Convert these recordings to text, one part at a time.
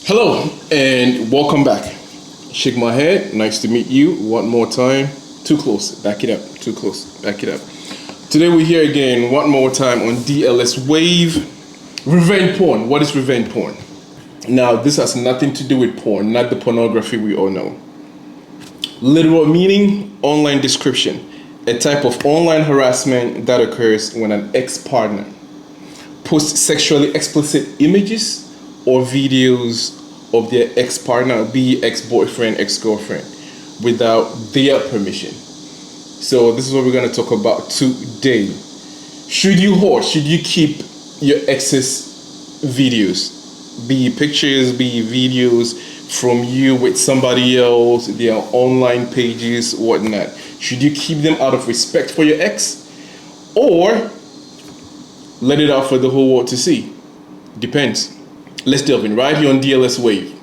Hello and welcome back. Shake my head. Nice to meet you. One more time. Too close. Back it up. Too close. Back it up. Today we're here again one more time on DLS Wave. Revenge porn. What is revenge porn? Now this has nothing to do with porn, not the pornography we all know. Literal meaning, online description. A type of online harassment that occurs when an ex-partner posts sexually explicit images or videos of their ex-partner, be ex-boyfriend, ex-girlfriend, without their permission. So this is what we're going to talk about today. Should you keep your ex's videos, be pictures, be videos from you with somebody else, their online pages, whatnot? Should you keep them out of respect for your ex, or let it out for the whole world to see? Depends. Let's delve in right here on DLS Wave.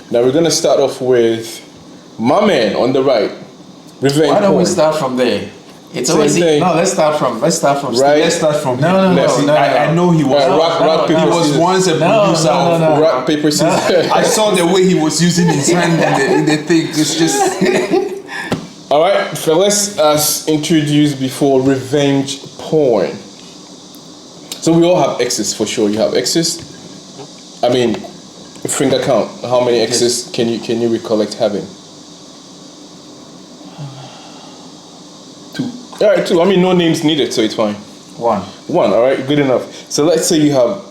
Now we're gonna start off with my man on the right. Revenge Why don't porn. we start from there? It's Same always thing. no. Let's start from. Right. Let's start from No, him. I know he was. rock, paper, he was scissors. once a producer of Rock, paper, scissors. I saw the way he was using his hand in the thing. It's just. All right, fellas, as introduced before, revenge porn. So we all have exes for sure. You have exes. I mean, finger count. How many exes can you recollect having? Two. All right, two. I mean, no names needed, so it's fine. one. One. All right, good enough. So let's say you have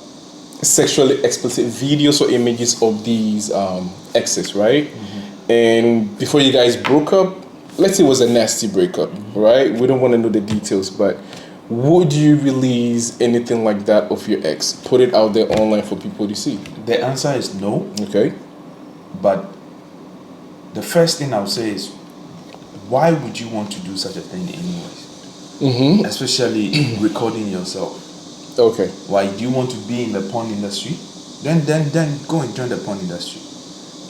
sexually explicit videos or images of these exes, right? Mm-hmm. And before you guys broke up, let's say it was a nasty breakup, right? We don't want to know the details, but would you release anything like that of your ex? Put it out there online for people to see? The answer is no. Okay. But the first thing I'll say is, why would you want to do such a thing anyways? Mm-hmm. Especially recording yourself. Okay. Why do you want to be in the porn industry? Then go and join the porn industry.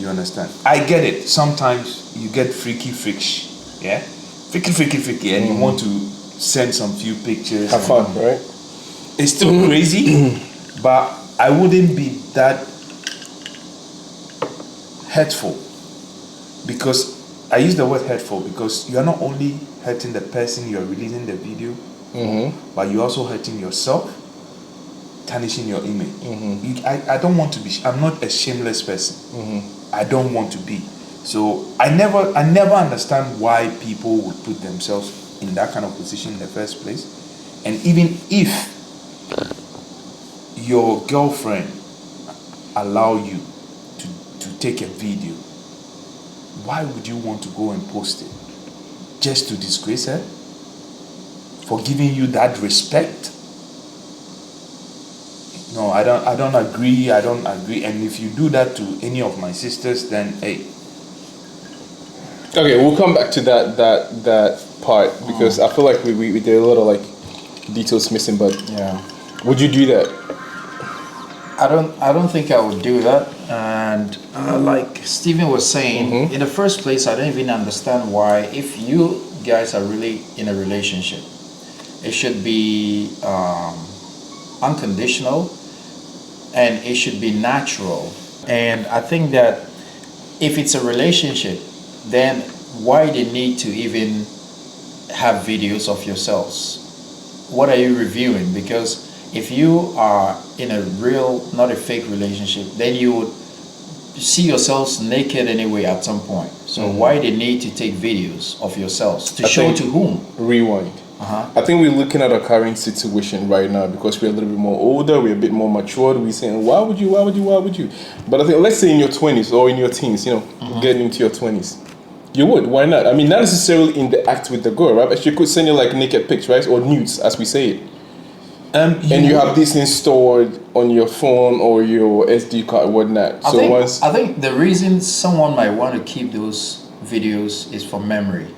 You understand? I get it. Sometimes you get freaky, yeah, freaky, and you want to send some few pictures. Have fun, right? It's still crazy, but I wouldn't be that hurtful, because I use the word hurtful because you are not only hurting the person you are releasing the video, but you're also hurting yourself, tarnishing your image. I don't want to be. I'm not a shameless person. I don't want to be. So I never understand why people would put themselves in that kind of position in the first place. And even if your girlfriend allow you to take a video, why would you want to go and post it? Just to disgrace her? For giving you that respect? No, I don't agree. And if you do that to any of my sisters, then hey. Okay, we'll come back to that part because I feel like we did a lot of like details missing. But Yeah. would you do that? I don't think I would do that. And like Steven was saying, in the first place, I don't even understand why, if you guys are really in a relationship, it should be unconditional and it should be natural. And I think that if it's a relationship, then why the need to even have videos of yourselves? What are you reviewing? Because if you are in a real, not a fake relationship, then you would see yourselves naked anyway at some point. So why the need to take videos of yourselves? To show to whom? Rewind. I think we're looking at our current situation right now because we're a little bit more older, we're a bit more matured. We're saying, why would you? But I think, let's say in your 20s or in your teens, getting into your 20s, you would. Why not? I mean, not necessarily in the act with the girl, right? But she could send you like naked pics, right? Or nudes, as we say it. And you have these things stored on your phone or your SD card, whatnot. I think the reason someone might want to keep those videos is for memory.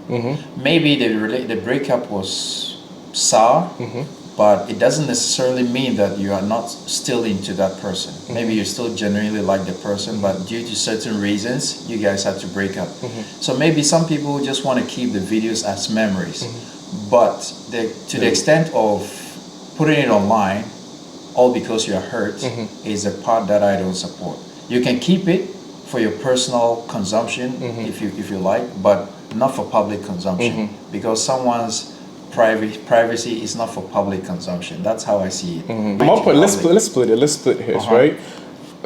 Maybe the breakup was sour, but it doesn't necessarily mean that you are not still into that person. Maybe you still genuinely like the person, but due to certain reasons, you guys had to break up. So maybe some people just want to keep the videos as memories. But to the extent of putting it online, all because you're hurt, is a part that I don't support. You can keep it for your personal consumption if you like, but not for public consumption, because someone's privacy is not for public consumption. That's how I see it. My point, let's split hairs, right?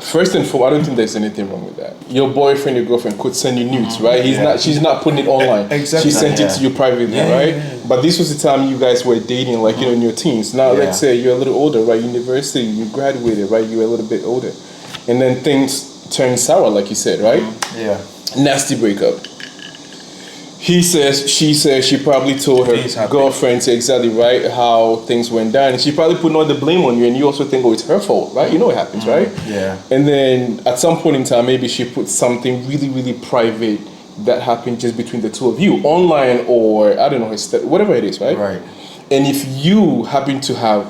First and foremost, I don't think there's anything wrong with that. Your boyfriend, your girlfriend could send you nudes, right? She's not putting it online. Exactly. She sent it to you privately, right? But this was the time you guys were dating, like in your teens. Now, let's say you're a little older, right? University, you graduated, right? You're a little bit older, and then things turn sour, like you said, right? Yeah. Nasty breakup. He says, she probably told her girlfriend exactly right how things went down, and she probably put all the blame on you, and you also think, oh, it's her fault, right? You know what happens, right? Yeah. And then at some point in time, maybe she put something really, really private that happened just between the two of you, online or I don't know, whatever it is, right? Right. And if you happen to have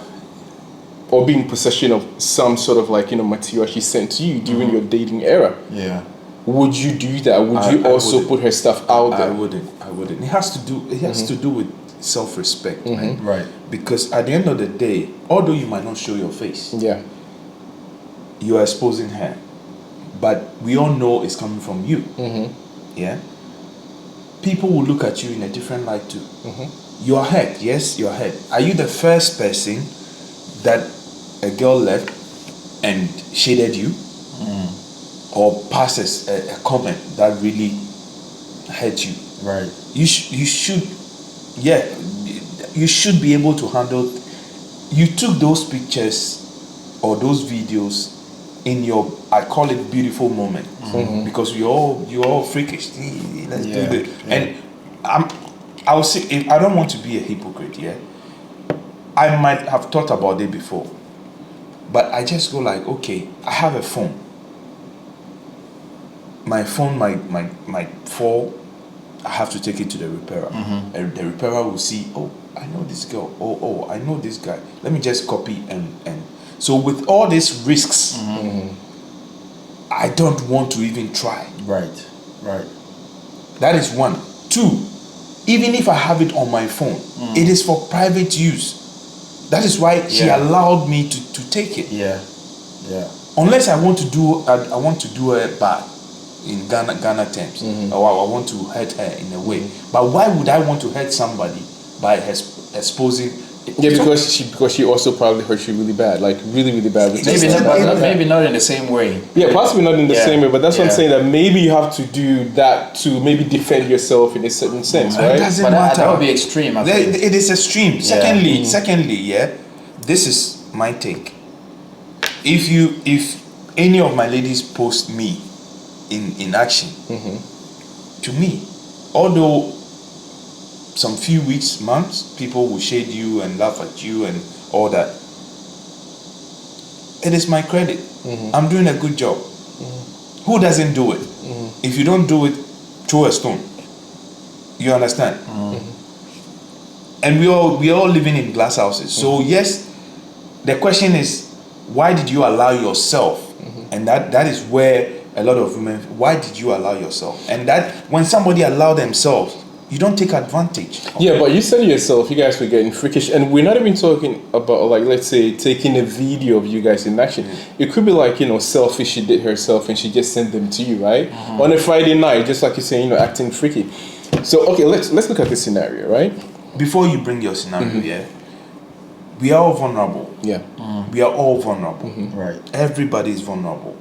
or be in possession of some sort of material she sent to you during your dating era, would you do that? Would you also put her stuff out there? I wouldn't. It has to do with self-respect, right? Right. Because at the end of the day, although you might not show your face, you are exposing her, but we all know it's coming from you. Yeah. People will look at you in a different light too. You are hurt. Yes, you are hurt. Are you the first person that a girl left and shaded you? Or passes a comment that really hurt you? Right. You should be able to handle. You took those pictures or those videos in your, I call it, beautiful moment, because you're all freakish. Let's do this. And I will say, if I don't want to be a hypocrite, I might have thought about it before, but I just go like, okay, I have a phone. My phone might fall. I have to take it to the repairer. And the repairer will see, oh, I know this girl. Oh, I know this guy. Let me just copy and so with all these risks, I don't want to even try. Right. That is one. Two, even if I have it on my phone, it is for private use. That is why she allowed me to take it. Yeah. Unless I want to do her bad in Ghana terms, or I want to hurt her in a way. But why would I want to hurt somebody by exposing? Because she also probably hurt you really bad, like really, really bad. Maybe not in the same way. Yeah, possibly not in the same way, but that's what I'm saying, that maybe you have to do that to maybe defend yourself in a certain sense, right? It doesn't matter. That would be extreme. It is extreme. Secondly, this is my take. If any of my ladies post me in action, to me, although some few weeks, months, people will shade you and laugh at you and all that, it is my credit. I'm doing a good job. Who doesn't do it? If you don't do it, throw a stone. You understand? And we all living in glass houses. So yes, the question is, why did you allow yourself? And that is where a lot of women, why did you allow yourself? And that when somebody allow themselves, you don't take advantage. Yeah, but you said yourself, you guys were getting freakish, and we're not even talking about, like, let's say taking a video of you guys in action. It could be like, selfish, she did herself and she just sent them to you, right? On a Friday night, just like you're saying, acting freaky. So okay, let's look at this scenario, right? Before you bring your scenario, we are all vulnerable. We are all vulnerable. Right. Everybody is vulnerable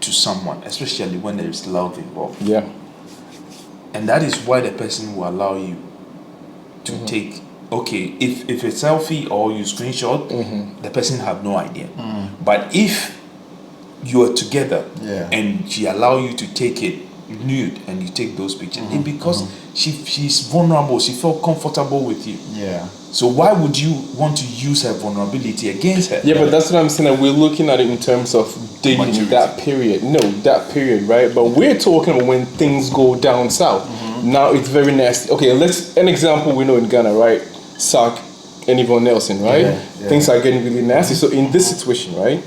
to someone, especially when there is love involved. Yeah. And that is why the person will allow you to take, okay, if a selfie or you screenshot, the person have no idea. But if you are together and she allow you to take it nude and you take those pictures, it's because she's vulnerable, she felt comfortable with you. Yeah. So why would you want to use her vulnerability against her? Yeah, but that's what I'm saying. That we're looking at it in terms of dating that period. No, that period, right? But we're talking about when things go down south. Now it's very nasty. Okay, an example we know in Ghana, right? Sark and Yvonne Nelson, right? Things are getting really nasty. So in this situation, right?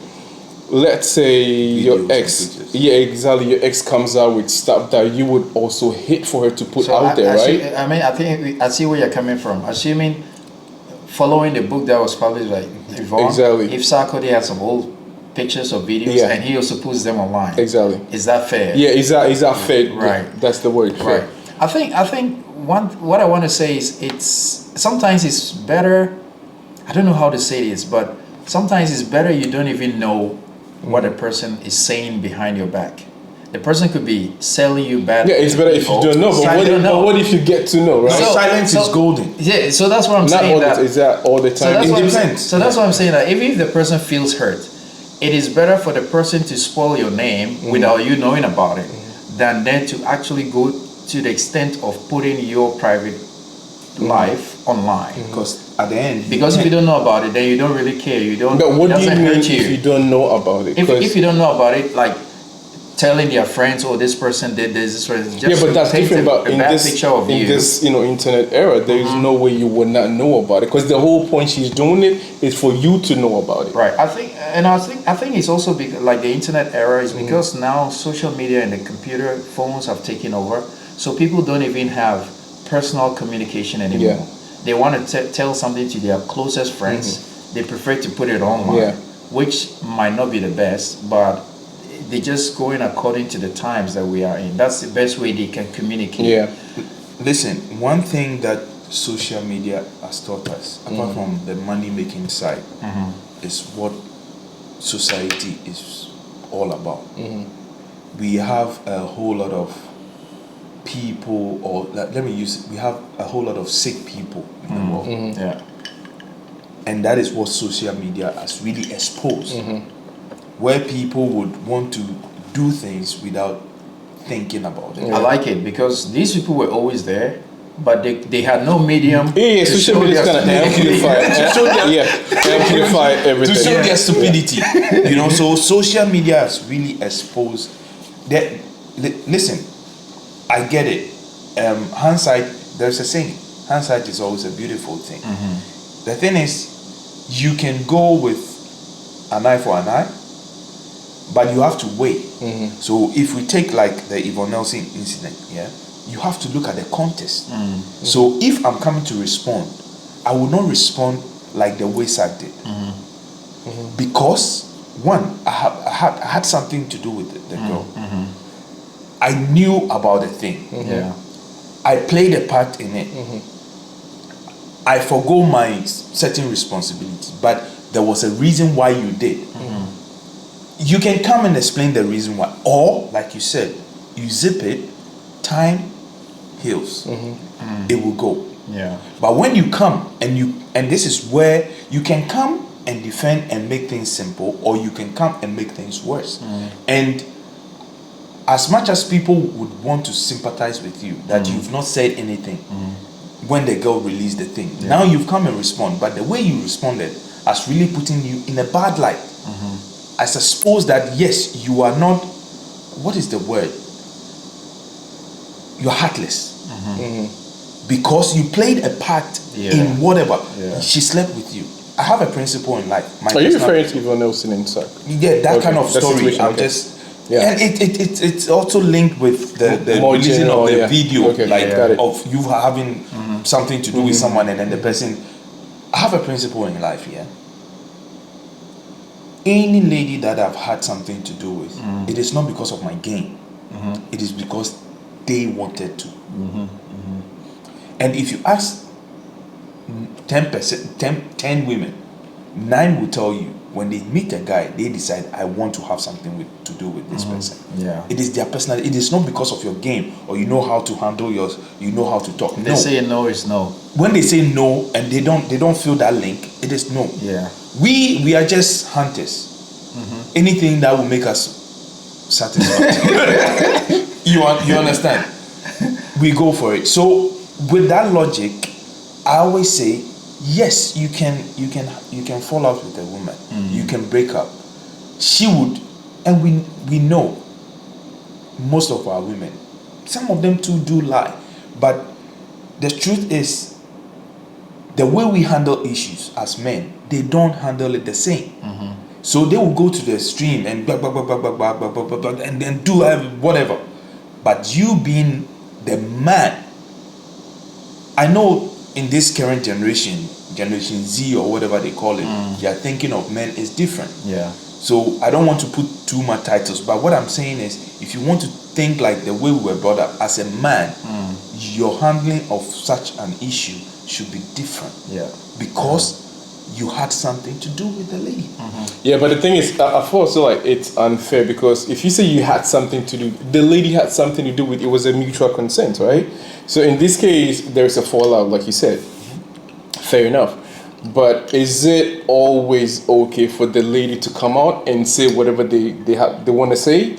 Let's say your ex, your ex comes out with stuff that you would also hate for her to put out there, right? I think I see where you're coming from. Assuming, following the book that was published like Yvonne, Exactly. if Sarkodie has some old pictures or videos Yeah. and he also puts them online, Exactly. is that fair? Yeah, is that fair? Right. That's the word. Fair. Right. I think what I want to say is sometimes it's better. I don't know how to say this, but sometimes it's better you don't even know what a person is saying behind your back. The person could be selling you bad. Yeah, it's better if you don't know. But what if you get to know, right? So silence is golden. Yeah, so that's what I'm Not saying. all is that all the time. It depends. So that's what I'm saying. That even if the person feels hurt, it is better for the person to spoil your name without you knowing about it, than then to actually go to the extent of putting your private life online. Because at the end, Because if you don't know about it, then you don't really care. You don't. But what it do you doesn't mean hurt if you don't know about it? If you don't know about it, like telling their friends, "Oh, this person did this," just Yeah, but that's paint different. But a in bad this picture of in you. this internet era, there is no way you would not know about it, because the whole point she's doing it is for you to know about it. Right. I think it's also like the internet era is because now social media and the computer phones have taken over, so people don't even have personal communication anymore. Yeah. They want to tell something to their closest friends. They prefer to put it online, Yeah. which might not be the best, but they're just going according to the times that we are in. That's the best way they can communicate. Yeah. listen, one thing that social media has taught us, apart from the money making side, is what society is all about. We have a whole lot of people, or we have a whole lot of sick people in the world. Yeah. And that is what social media has really exposed, where people would want to do things without thinking about it. I like it because these people were always there, but they had no medium. Yeah, to social show media is their kind of stupidity. amplify everything. To show Yeah. their stupidity. So social media has really exposed that. Listen, I get it. Hindsight, there's a saying, hindsight is always a beautiful thing. The thing is, you can go with an eye for an eye, but you have to wait. So if we take like the Yvonne Nelson incident, you have to look at the context. So if I'm coming to respond, I will not respond like the way Sack did, because one, I had something to do with the girl. I knew about the thing. Yeah. I played a part in it. I forgo my certain responsibilities, but there was a reason why you did. You can come and explain the reason why, or like you said, you zip it, time heals. It will go. Yeah. But when you come and this is where you can come and defend and make things simple, or you can come and make things worse. And as much as people would want to sympathize with you that you've not said anything when the girl released the thing, now you've come and respond, but the way you responded has really putting you in a bad light. I suppose that yes, you are not, what is the word? You're heartless. Because you played a part in whatever. She slept with you. I have a principle in life. Are you referring to Yvonne Nelson inside? Yeah, that kind of That story. situation, I'm okay. just. Yeah. And it's also linked with the More releasing general, of the yeah. video, Okay, like got it. of you having something to do with someone, and then the person. I have a principle in life, Any lady that I've had something to do with, it is not because of my gain. It is because they wanted to. And if you ask 10 women, 9 will tell you when they meet a guy, they decide, I want to have something to do with this person. Yeah. It is their personality. It is not because of your game, or you know how to handle yours, you know how to talk. They say no is no. When they say no and they don't feel that link, it is no. Yeah. We are just hunters. Anything that will make us satisfied. you understand? We go for it. So with that logic, I always say, yes, you can fall out with a woman. You can break up. She would, and we know most of our women, some of them too do lie, but the truth is, the way we handle issues as men, they don't handle it the same. So they will go to the extreme and and then do whatever. But you being the man, I know in this current generation, Generation Z or whatever they call it, their thinking of men is different. Yeah. So I don't want to put too much titles, but what I'm saying is, if you want to think like the way we were brought up as a man, your handling of such an issue should be different. Yeah. Because you had something to do with the lady. Yeah, but the thing is, I feel also like it's unfair, because if you say you had something to do, the lady had something to do with it, was a mutual consent, right? So in this case, there's a fallout, like you said. Fair enough. But is it always okay for the lady to come out and say whatever they want to say,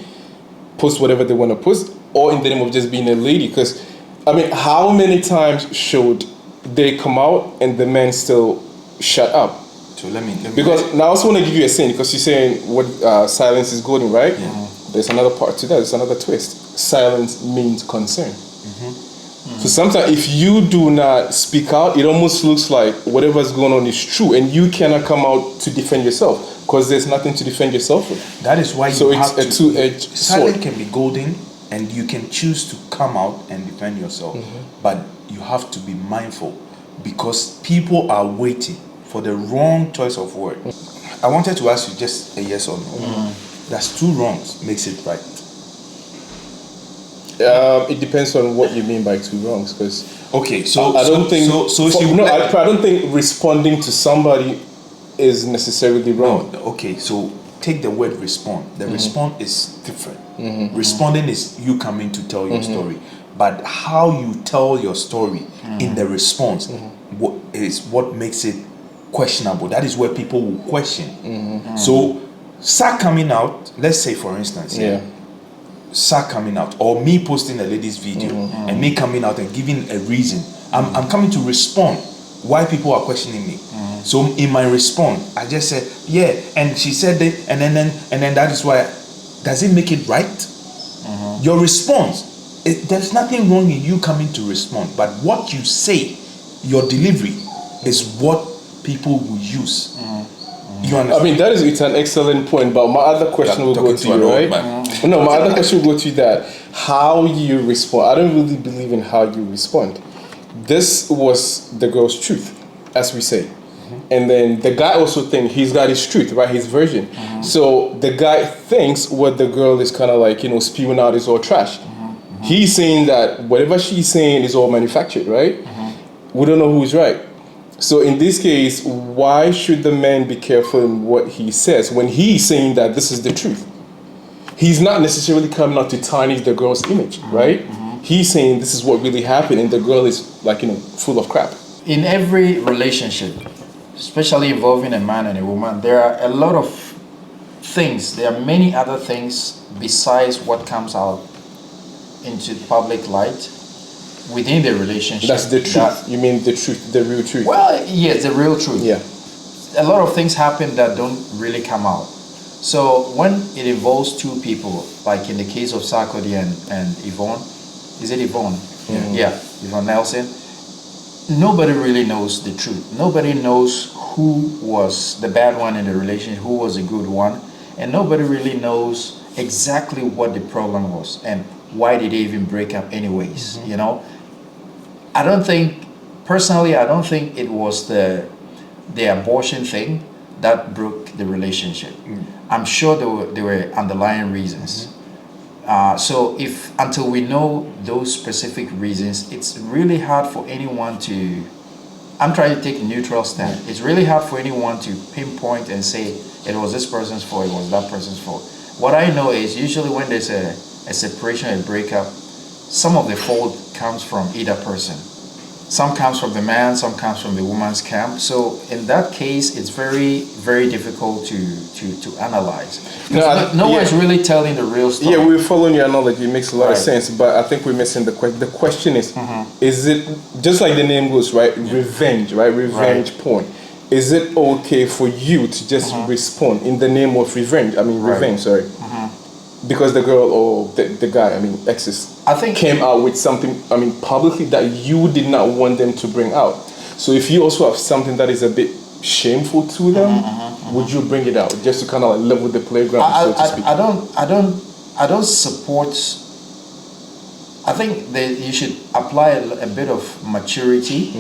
post whatever they want to post, or in the name of just being a lady? Because, I mean, how many times should they come out and the men still shut up? So let me Because now I also want to give you a saying, because you're saying what silence is golden, right? There's another part to that. There's another twist. Silence means concern. So sometimes if you do not speak out, it almost looks like whatever's going on is true, and you cannot come out to defend yourself, because there's nothing to defend yourself with. That is why So you it's have a to. two-edged sword. Silence can be golden, and you can choose to come out and defend yourself, but you have to be mindful, because people are waiting for the wrong choice of word. I wanted to ask you just a yes or no. That's two wrongs makes it right. It depends on what you mean by two wrongs, because Okay, so I don't think I don't think responding to somebody is necessarily wrong. No, okay, so take the word respond. The respond is different. Responding is you coming to tell your story, but how you tell your story in the response what makes it questionable. That is where people will question. So, Sa coming out, let's say for instance, Sa coming out, or me posting a lady's video and me coming out and giving a reason. I'm coming to respond why people are questioning me. So in my response, I just said, yeah, and she said it, and then that is why. Does it make it right? Your response, there's nothing wrong in you coming to respond, but what you say, your delivery, is what people will use. You understand? I mean, it's an excellent point, but my other question will go to you, right? No, my other question will go to you, that how you respond. I don't really believe in how you respond. This was the girl's truth, as we say. And then the guy also thinks he's got his truth, right? His version. So the guy thinks what the girl is kind of like, spewing out is all trash. He's saying that whatever she's saying is all manufactured, right? We don't know who's right. So in this case, why should the man be careful in what he says when he's saying that this is the truth? He's not necessarily coming out to tarnish the girl's image, right? He's saying this is what really happened, and the girl is like, full of crap. In every relationship, especially involving a man and a woman, there are a lot of things. There are many other things besides what comes out into public light within the relationship. That's the truth. You mean the truth, the real truth? Well, yes, the real truth. Yeah. A lot of things happen that don't really come out. So when it involves two people, like in the case of Sarkodie and Yvonne, is it Yvonne? Yeah, Yvonne Nelson. Nobody really knows the truth. Nobody knows who was the bad one in the relationship, who was a good one, and nobody really knows exactly what the problem was and why did they even break up anyways. I don't think it was the abortion thing that broke the relationship. I'm sure there were underlying reasons. So until we know those specific reasons, it's really hard for anyone to, I'm trying to take a neutral stand. It's really hard for anyone to pinpoint and say it was this person's fault, it was that person's fault. What I know is usually when there's a separation, a breakup, some of the fault comes from either person. Some comes from the man, some comes from the woman's camp. So in that case, it's very, very difficult to analyze. No one's really telling the real story. Yeah, we're following your analogy. It makes a lot of sense, but I think we're missing the question. The question is it, just like the name goes, right? Revenge, right? Revenge porn. Is it okay for you to just respond in the name of revenge? I mean, revenge, sorry. Because the girl or the guy, exes, came out with something, publicly that you did not want them to bring out. So if you also have something that is a bit shameful to them, would you bring it out just to kind of like level the playground, so to speak? I don't support. I think that you should apply a bit of maturity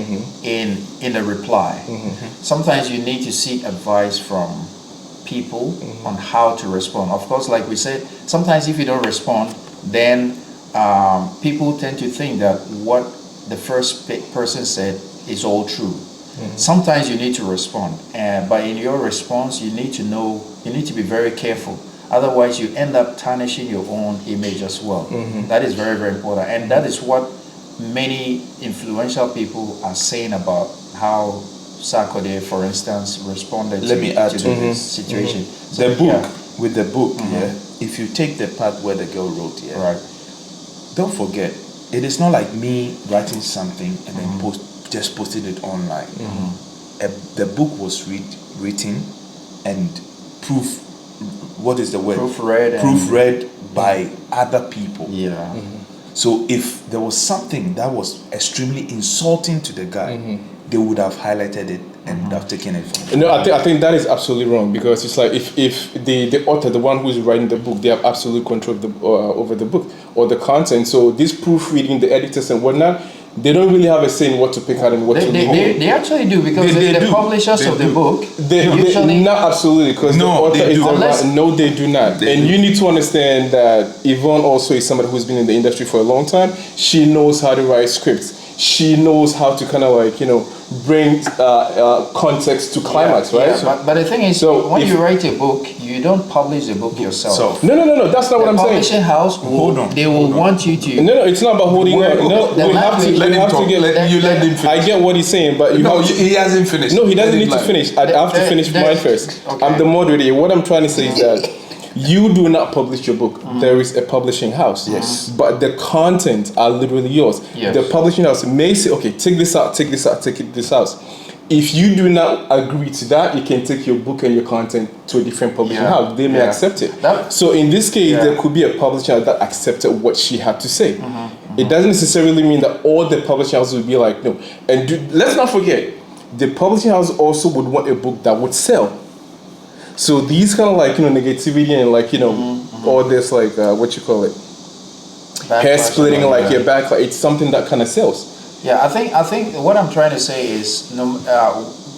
in the reply. Sometimes you need to seek advice from people on how to respond. Of course, like we said, sometimes if you don't respond, then people tend to think that what the first person said is all true. Sometimes you need to respond, but in your response, you need to be very careful. Otherwise, you end up tarnishing your own image as well. That is very, very important. And that is what many influential people are saying about how Sarkodie, for instance, responded to this situation. So, The book, with the book, if you take the part where the girl wrote, Right. don't forget, it is not like me writing something and then just posting it online. The book was written and what is the word? Proofread by other people. Yeah. So if there was something that was extremely insulting to the guy, they would have highlighted it and would have taken it from him. No, I think that is absolutely wrong, because it's like if the author, the one who's writing the book, they have absolute control of over the book or the content. So this proofreading, the editors and whatnot, they don't really have a say in what to pick out and what to leave. They actually do, because the publishers of the book usually... Not absolutely, because the author is the no, they do not. And you need to understand that Yvonne also is somebody who's been in the industry for a long time. She knows how to write scripts. She knows how to kind of like, bring context to climax, right? Yeah, but the thing is, so when you write a book, you don't publish the book yourself. No, that's not what I'm saying. The publishing house, they will want you to... No, it's not about holding on. No, we have to let him finish. I get what he's saying, but he hasn't finished. No, he doesn't need to finish. I have to finish mine first. Okay. I'm the moderator. What I'm trying to say is that you do not publish your book. There is a publishing house. Yes. But the content are literally yours. Yes. The publishing house may say, okay, take this out, take this out, take this out. If you do not agree to that, you can take your book and your content to a different publishing house. They may accept it. So in this case, there could be a publishing house that accepted what she had to say. It doesn't necessarily mean that all the publishing houses would be like, no. And let's not forget, the publishing house also would want a book that would sell. So these kind of like, negativity and like, all this like, what you call it? Hair splitting, like backlight. It's something that kind of sells. Yeah, I think what I'm trying to say is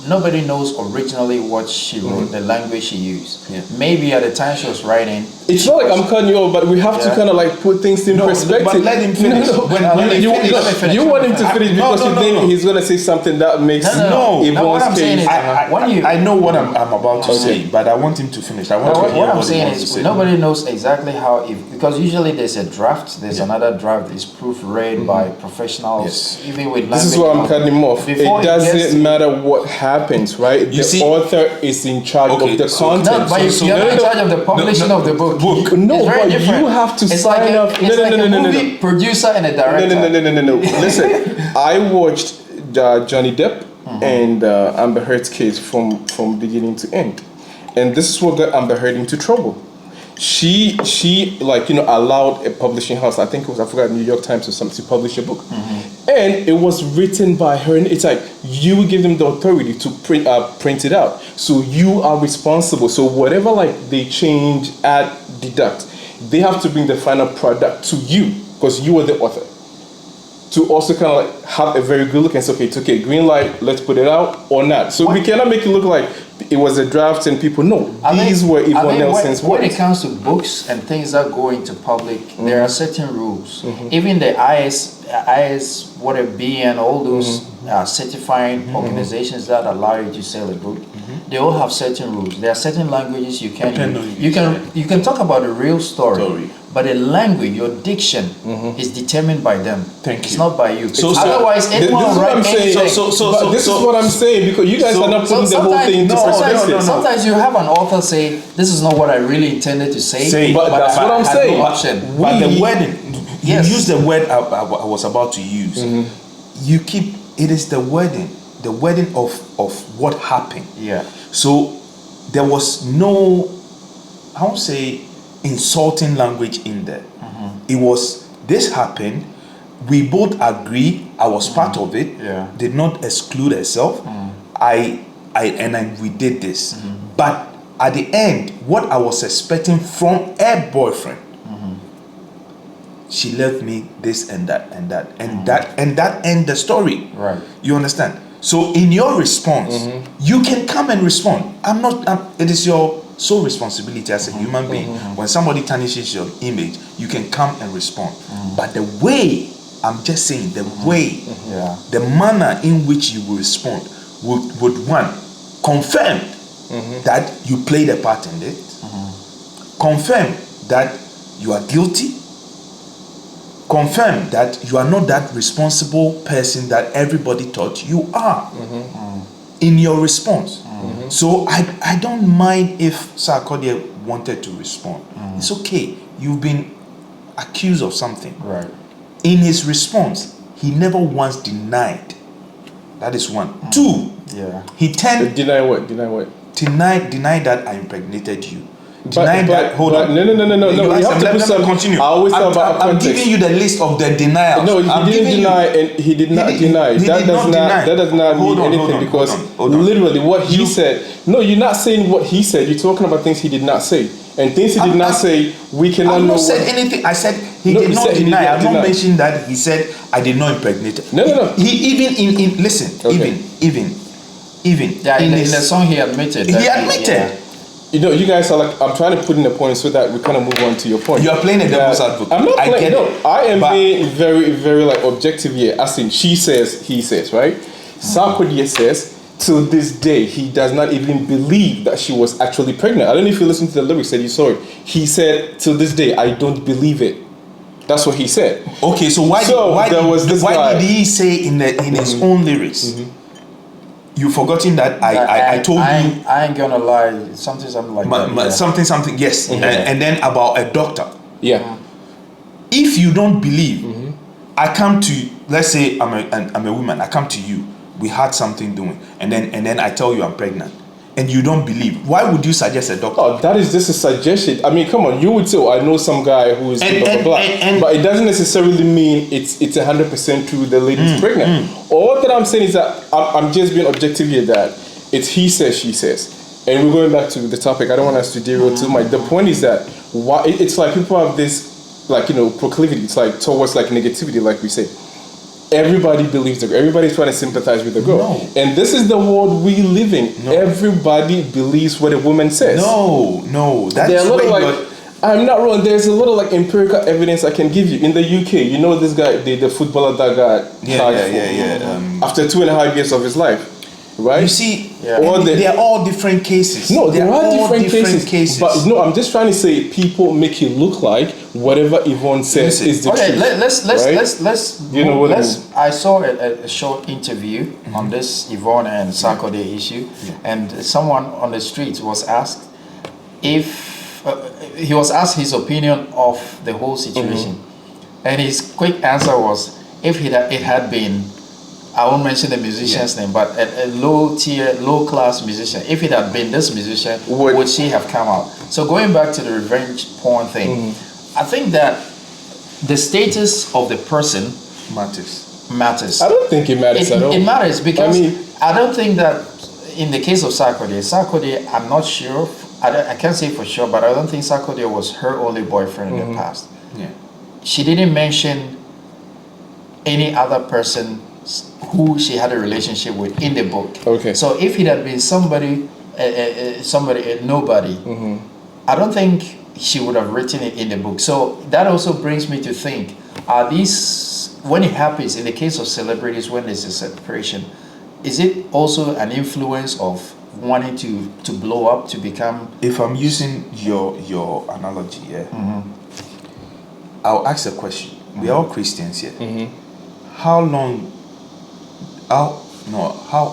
nobody knows originally what she wrote, the language she used. Yeah. Maybe at the time she was writing. It's not like I'm cutting you off, but we have to kind of like put things in perspective. But let him finish. You want him to finish because you think he's going to say something that makes what I'm saying is, I know what I'm about to say, but I want him to finish. I want to hear what I'm what he saying wants to is say. nobody knows exactly how, because usually there's a draft, there's another draft that is proofread by professionals, even with language. This is why I'm cutting him off. It doesn't matter what happens, right? The author is in charge of the content. No, but you're not in charge of the publishing of the book. No, but different. you have to it's sign up. It's like a movie producer and a director. No. Listen, I watched Johnny Depp and Amber Heard's case from beginning to end, and this is what got Amber Heard into trouble. She like allowed a publishing house, I think it was, I forgot, New York Times or something, to publish a book, and it was written by her. And it's like you give them the authority to print it out, so you are responsible. So whatever like they change, add, deduct, they have to bring the final product to you because you are the author. To also kind of like have a very good look and say, okay, it's okay, green light, let's put it out or not. So we cannot make it look like it was a draft and people know. These were Yvonne Nelson's words. When it comes to books and things that go into public, there are certain rules. Even the IS, whatever, BN, all those certifying organizations that allow you to sell a book, they all have certain rules. There are certain languages you can use. You can talk about the real story. But the language, your diction, is determined by them. It's not by you. Otherwise, anyone will write anything. This is what I'm saying, because you guys are not putting the whole thing into perspective. Sometimes you have an author say, this is not what I really intended to say. But that's what I'm saying. No option. But the wording, you use the word I was about to use. It is the wording of what happened. Yeah. So there was no, I won't say insulting language in there. It was, this happened, we both agreed, I was part of it, did not exclude herself, we did this. But at the end, what I was expecting from her boyfriend she left me this and that and that and that end the story. Right. You understand? So in your response, you can come and respond. It is your sole responsibility as a human being. When somebody tarnishes your image, you can come and respond. But the way, I'm just saying, the way, the manner in which you will respond would one, confirm that you played a part in it, confirm that you are guilty, confirm that you are not that responsible person that everybody thought you are in your response. So I don't mind if Sarkodie wanted to respond. It's okay. You've been accused of something. Right. In his response, he never once denied. That is one. Two, he turned Deny what? Deny what? denied that I impregnated you. No. You have to put some. Continue. I always talk about I'm context. giving you the list of the denials. No, he didn't deny, and he did not deny. That does not mean anything because literally what he said. No, you're not saying what he said. You're talking about things he did not say, and things he did not say. We cannot know. I've not said anything. I said he did not deny. I've not mentioned that he said I did not impregnate. No. He even in listen. Okay. Even. Yeah, in the song he admitted. He admitted. You know, you guys are like, I'm trying to put in a point so that we kind of move on to your point. You are playing a devil's advocate. I'm not playing. I am but being very, very like objective here. As in, she says, he says, right? Sarkodie says, till this day, he does not even believe that she was actually pregnant. I don't know if you listened to the lyrics that you saw it. He said, till this day, I don't believe it. That's what he said. Okay, so why did he say in his own lyrics? You forgotten that I told you. I ain't gonna lie. Something like that. Something. Yes, and then about a doctor. Yeah. If you don't believe, I come to you. Let's say I'm a woman. I come to you. We had something doing, and then I tell you I'm pregnant, and you don't believe. Why would you suggest a doctor? Oh, that is just a suggestion. I mean, come on. You would say, I know some guy who is blah, blah, blah. But it doesn't necessarily mean it's 100% true the lady's pregnant. All that I'm saying is that I'm just being objective here that it's he says, she says. And we're going back to the topic. I don't want us to derail too much. The point is that it's like people have this, like, proclivity. It's like towards like negativity, like we say. Everybody believes the girl. Everybody's trying to sympathize with the girl. No. And this is the world we live in. No. Everybody believes what a woman says. No. That's I'm not wrong. There's a lot of like empirical evidence I can give you. In the UK, you know this guy, the footballer that got charged after 2.5 years of his life, right? You see, they are all different cases. No, there are different cases. But no, I'm just trying to say people make it look like whatever Yvonne says is the truth. Okay, let's you know what I saw a short interview on this Yvonne and Sarkodie issue, and someone on the street was asked if he was asked his opinion of the whole situation, and his quick answer was, if it had been, I won't mention the musician's name, but a low class musician, if it had been this musician, would she have come out? So going back to the revenge porn thing, I think that the status of the person matters. I don't think it matters at all. It matters because I don't think that in the case of Sarkodie, I'm not sure. I can't say for sure, but I don't think Sarkodie was her only boyfriend in the past. Yeah. She didn't mention any other person who she had a relationship with in the book. Okay. So if it had been nobody, I don't think she would have written it in the book. So that also brings me to think: are these, when it happens in the case of celebrities, when there's a separation, is it also an influence of wanting to blow up, to become? If I'm using your analogy, I'll ask a question. We are all Christians here. How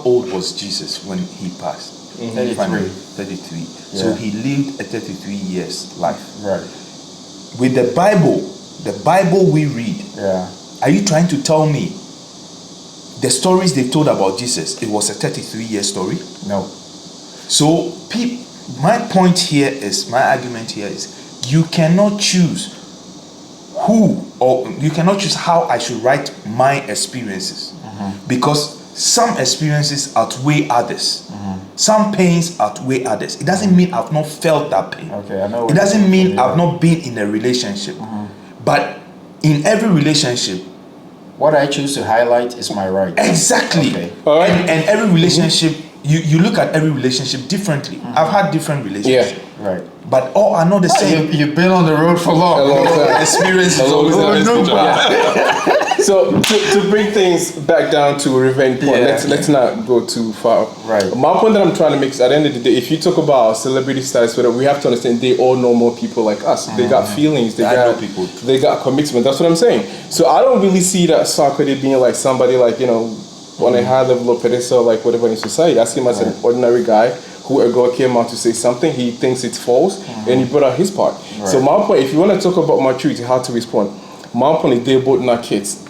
old was Jesus when he passed? 33. So he lived a 33 years life. Right. With the Bible we read, are you trying to tell me the stories they told about Jesus, it was a 33-year story? No. So my argument here is you cannot choose you cannot choose how I should write my experiences, because some experiences outweigh others. Some pains outweigh others. It doesn't mean I've not felt that pain. Okay, I know. It doesn't mean I've not been in a relationship. But in every relationship, What I choose to highlight is my right. exactly. Okay. All right. And every relationship, you look at every relationship differently. I've had different relationships, Right. but all are not the same. You've been on the road for long. A long time. Experience is A long always time. the best teacher. Yeah. So to bring things back down to a revenge point, Yeah. let's not go too far. Right. My point that I'm trying to make is at the end of the day, if you talk about celebrity status, whatever, we have to understand they all normal people like us. They got feelings. They I got know people. They got commitment. That's what I'm saying. So I don't really see that Sarkodie being like somebody like on a high level of pedestal, like whatever in society. I see him as an ordinary guy who a girl came out to say something, he thinks it's false, and he brought out his part. So my point, if you want to talk about maturity, how to respond, my point is they're both not kids.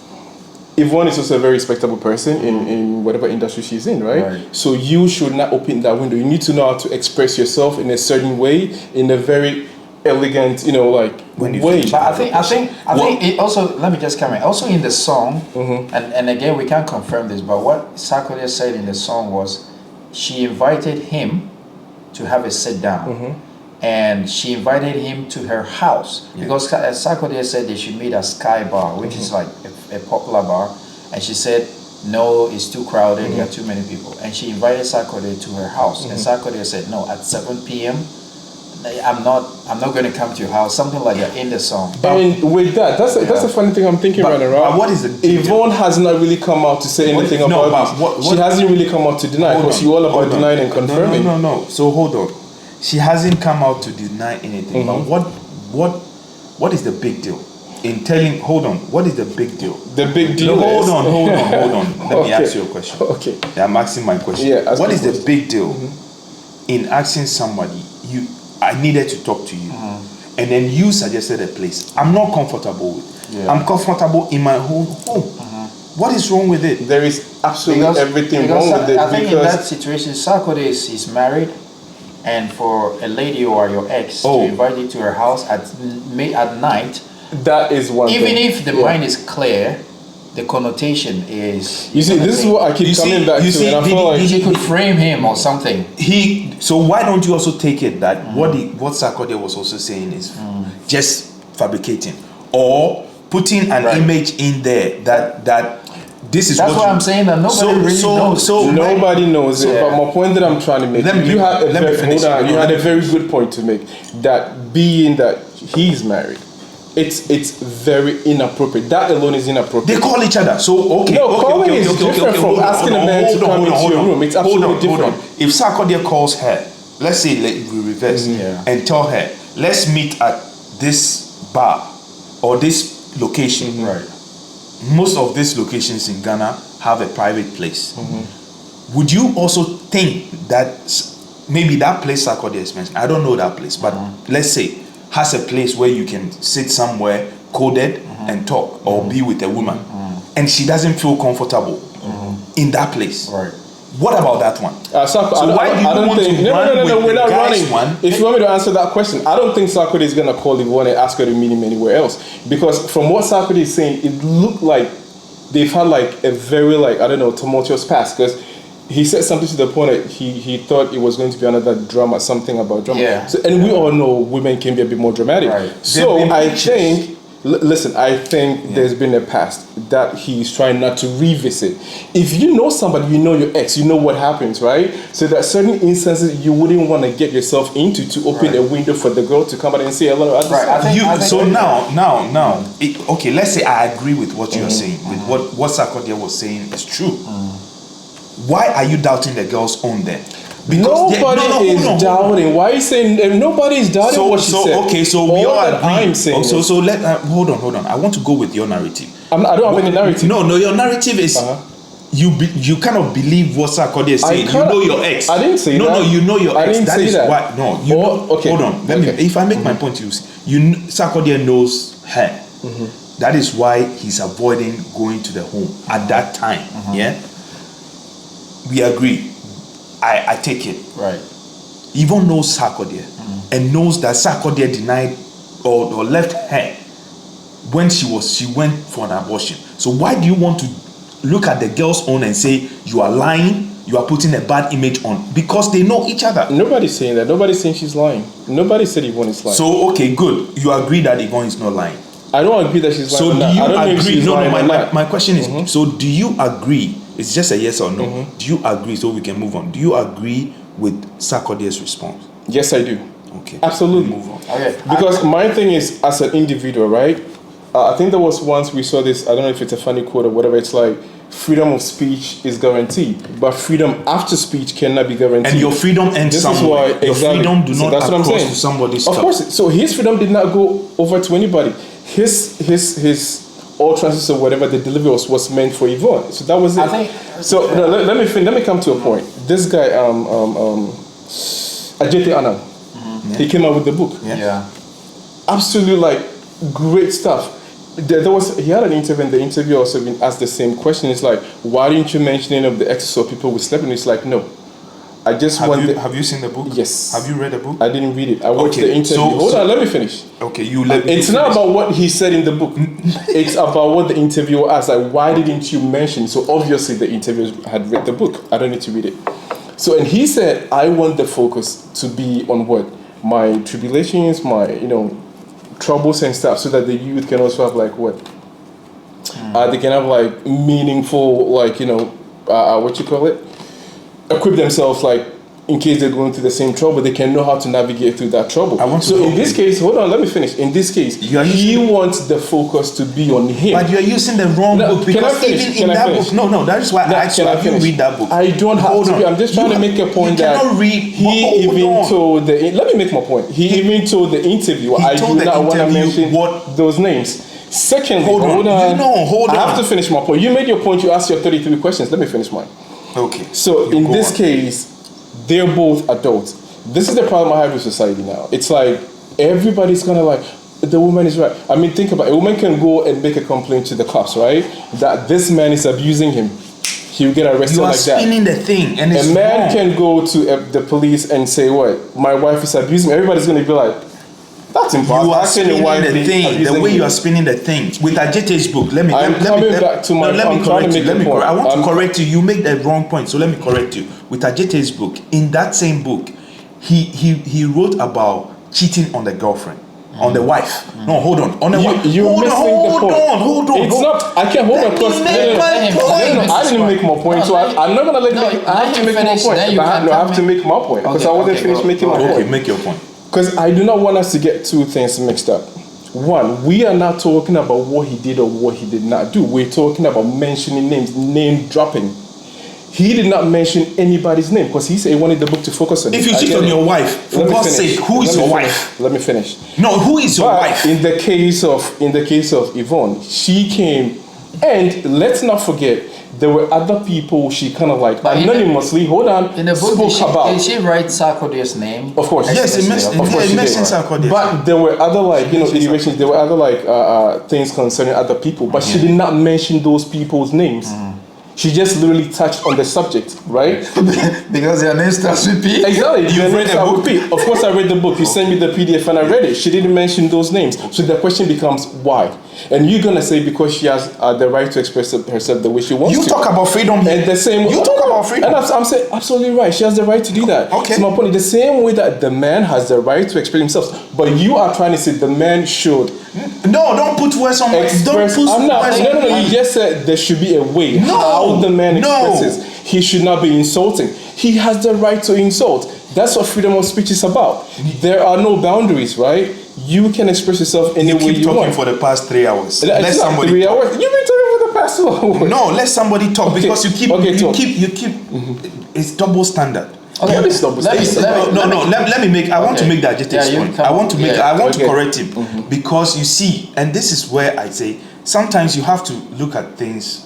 Yvonne is also a very respectable person in whatever industry she's in, right? So you should not open that window. You need to know how to express yourself in a certain way, in a very elegant, way. But I think it also, let me just comment. Also in the song, and again we can't confirm this, but what Sarkodie said in the song was, she invited him to have a sit down, and she invited him to her house because Sarkodie said they should meet at Sky Bar, which is like a popular bar, and she said no, it's too crowded, there are too many people, and she invited Sarkodie to her house, and Sarkodie said no, at 7 p.m. I'm not going to come to your house, something like that in the song. And with that, that's a funny thing I'm thinking right around. But what is it? Yvonne has not really come out to say anything about this. She hasn't really come out to deny because she's all about denying and confirming. No. So hold on. She hasn't come out to deny anything. But what is the big deal in telling? Hold on. What is the big deal? The big deal. No, hold on. Let me ask you a question. Okay. I'm asking my question. Yeah. What is the big deal in asking somebody I needed to talk to you, and then you suggested a place I'm not comfortable with? I'm comfortable in my own home. What is wrong with it? There is absolutely everything wrong with it. I think in that situation, Sarkodie is married, and for a lady or your ex to invite you to her house at night, that is one even thing. if the mind is clear, the connotation is. You see, this is what I keep coming back to, and I feel like you could frame him or something. So why don't you also take it that what Sarkodie was also saying is just fabricating or putting an image in there that this is. That's why I'm saying that nobody really knows. So nobody knows it. But my point that I'm trying to make, you had a very good point to make. That being that he's married, it's very inappropriate. That alone is inappropriate. They call each other. So calling is different from asking a man to come into your room. It's absolutely different. If Sarkodie calls her, let's say we reverse and tell her, let's meet at this bar or this location. Right. Most of these locations in Ghana have a private place. Would you also think that maybe that place Sarkodie is mentioned, I don't know that place, but let's say has a place where you can sit somewhere coded and talk or be with a woman, and she doesn't feel comfortable in that place. Right. What about that one? So why do you want to run with we're not the guy's running. one? If you want me to answer that question, I don't think Sarkodie is going to call Yvonne and ask her to meet him anywhere else. Because from what Sarkodie is saying, it looked like they've had like a very tumultuous past. Because he said something to the point that he thought it was going to be another drama, something about drama. Yeah. So, and we all know women can be a bit more dramatic. Right. So I think... Listen, I think there's been a past that he's trying not to revisit. If you know somebody, you know your ex, you know what happens, right? So there are certain instances you wouldn't want to get yourself into to open a window for the girl to come out and say hello. Okay, let's say I agree with what you're saying, with what Sarkodie was saying is true. Why are you doubting the girl's own then? Because nobody is doubting. Why are you saying nobody is doubting what she said? Okay, so we all agree. I'm saying. Hold on. I want to go with your narrative. I don't have any narrative. No, your narrative is you kind of believe what Sarkodie is saying. You know your ex. I didn't say that. No, you know your ex. I didn't say that. Why, no, you know. Okay. Hold on. If I make my point, Sarkodie knows her. That is why he's avoiding going to the home at that time. Yeah. We agree. I take it. Right. Yvonne knows Sarkodie and knows that Sarkodie denied or left her when she went for an abortion. So why do you want to look at the girl's own and say you are lying, you are putting a bad image on? Because they know each other. Nobody's saying that. Nobody's saying she's lying. Nobody said Yvonne is lying. So okay, good. You agree that Yvonne is not lying. I don't agree that she's lying. So on do that. you I don't know if agree? she's No, lying on that. my question is, so do you agree? It's just a yes or no. Do you agree, so we can move on? Do you agree with Sarkodie's response? Yes, I do. Okay. Absolutely. Move on. Okay. Because my thing is, as an individual, right? I think there was once we saw this, I don't know if it's a funny quote or whatever, it's like, freedom of speech is guaranteed, but freedom after speech cannot be guaranteed. And your freedom ends This somewhere. is why, Your exactly. freedom do So not that's what I'm across saying. to somebody's Of stuff. course, so his freedom did not go over to anybody. His utterances or whatever the delivery was meant for Yvonne. So that was it. I think. So no, let me come to a point. This guy, Ajete Anand, he came out with the book. Yeah. Absolutely, like, great stuff. He had an interview, and the interviewer also been asked the same question. It's like, why didn't you mention any of the exes or people we slept with? It's like, no, I just Have you seen the book? Yes. Have you read the book? I didn't read it. I watched Okay, the interview. Hold on, let me finish. Okay, It's not about what he said in the book. It's about what the interviewer asked. Like, why didn't you mention? So obviously the interviewer had read the book. I don't need to read it. So, and he said, I want the focus to be on what? My tribulations, my, troubles and stuff, so that the youth can also have like what? They can have like meaningful, like, what you call it? Equip themselves, like, in case they're going through the same trouble, they can know how to navigate through that trouble. So in this case, hold on, let me finish. In this case, he wants the focus to be on him. But you're using the wrong book, because even in that book, no, that is why I asked you, have you read that book? I don't have to. I'm just trying to make a point that he even told the. Let me make my point. He even told the interviewer, I do not want to mention those names. Secondly, hold on. I have to finish my point. You made your point. You asked your 33 questions. Let me finish mine. Okay. So in this case, they're both adults. This is the problem I have with society now. It's like everybody's gonna like, the woman is right. I mean, think about it. A woman can go and make a complaint to the cops, right? That this man is abusing him. He'll get arrested like that. You are spinning the thing, and it's a man wrong. can go to the police and say, what? My wife is abusing me. Everybody's gonna be like, that's impossible. You are spinning the thing, the way you are spinning the thing. With Ajete's book, I want to correct you. You make the wrong point, so let me correct you. With Ajete's book, in that same book, he wrote about cheating on the girlfriend, on the wife. No, hold on. On the wife. Hold on. It's not. I can't hold on. I didn't make my point, so I'm not gonna let you. I have to make my point. I have to make my point because I wasn't finished making my point. Okay, make your point. Because I do not want us to get two things mixed up. One, we are not talking about what he did or what he did not do. We're talking about mentioning names, name dropping. He did not mention anybody's name because he said he wanted the book to focus on. If you cheat on your wife, for God's sake, who is your wife? Let me finish. No, who is your wife? In the case of Yvonne, she came, and let's not forget, there were other people she kind of like anonymously. In the book, did she write Sarkodie's name? Of course, yes, it mentions Sarkodie. But there were other iterations. There were other things concerning other people, but she did not mention those people's names. She just literally touched on the subject, right? Because their name starts with P. Exactly. You read the book? Of course, I read the book. You sent me the PDF and I read it. She didn't mention those names. So the question becomes why? And you're gonna say because she has the right to express herself the way she wants to. You talk about freedom here. And the same. You talk about freedom. And I'm saying absolutely right. She has the right to do that. Okay. So my point is the same way that the man has the right to express himself, but you are trying to say the man should. No, don't put words on my. Don't put No. You just said there should be a way how the man expresses. He should not be insulting. He has the right to insult. That's what freedom of speech is about. There are no boundaries, right? You can express yourself any way you want. You keep talking for the past 3 hours. Let somebody 3 hours. You've been talking for the past 2 hours. No, let somebody talk because you keep. It's double standard. Okay, let me make. I want to make that Ajete's point. I want to correct him because you see, and this is where I say sometimes you have to look at things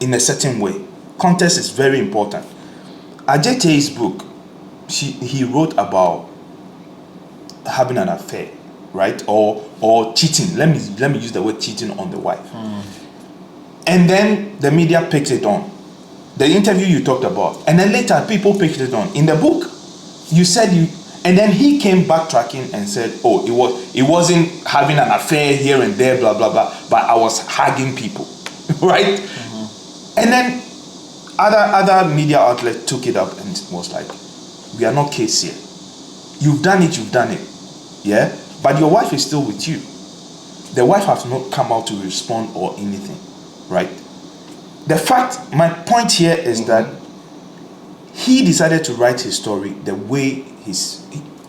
in a certain way. Context is very important. Ajete's book, he wrote about having an affair, right, or cheating. Let me use the word cheating on the wife, and then the media picks it on. The interview you talked about, and then later people picked it on. In the book, you said and then he came backtracking and said, "Oh, it wasn't having an affair here and there, blah blah blah, but I was hugging people," right? And then other media outlets took it up and was like, "We are not case here. You've done it, yeah. But your wife is still with you. the wife has not come out to respond or anything, right? The fact, my point here is that he decided to write his story the way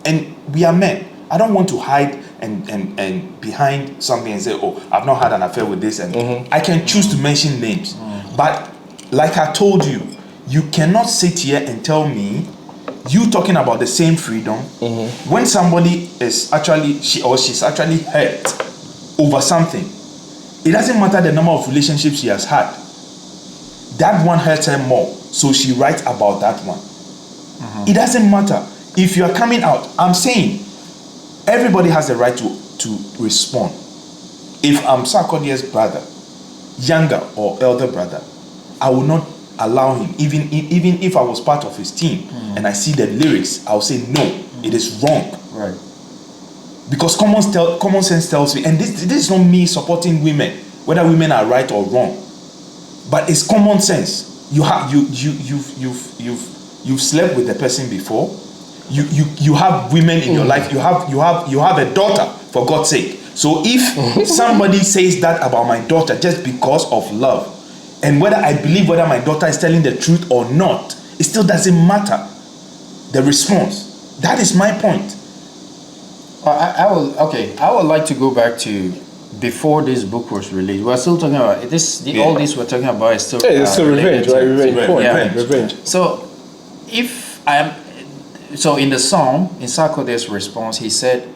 and we are men. I don't want to hide and behind something and say, oh, I've not had an affair with this, and I can choose to mention names. But like I told you, you cannot sit here and tell me, you talking about the same freedom, when somebody is actually, she's actually hurt over something. It doesn't matter the number of relationships she has had. That one hurts her more, so she writes about that one. It doesn't matter. If you are coming out, I'm saying, everybody has the right to respond. If I'm Sarkodie's brother, younger or elder brother, I will not allow him, even if I was part of his team and I see the lyrics, I'll say no, it is wrong. Right. Because common sense tells me, and this is not me supporting women, whether women are right or wrong, but it's common sense. You've slept with the person before. You have women in your life. You have a daughter, for God's sake. So if somebody says that about my daughter just because of love, and whether I believe whether my daughter is telling the truth or not, it still doesn't matter. The response. That is my point. I would like to go back to before this book was released. We're still talking about this. All this we're talking about is still. It's still revenge, right? Revenge. So, so in the song, in Sarkodie's response, he said,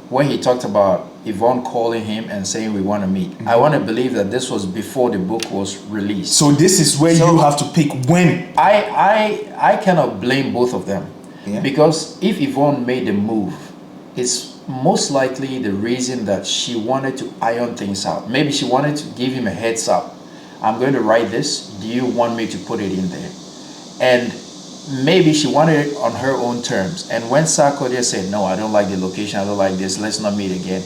when he talked about Yvonne calling him and saying we want to meet, I want to believe that this was before the book was released. So this is where you have to pick when. I cannot blame both of them, because if Yvonne made the move, it's most likely the reason that she wanted to iron things out. Maybe she wanted to give him a heads up. I'm going to write this. Do you want me to put it in there? And maybe she wanted it on her own terms. And when Sarkodie said, no, I don't like the location, I don't like this, let's not meet again,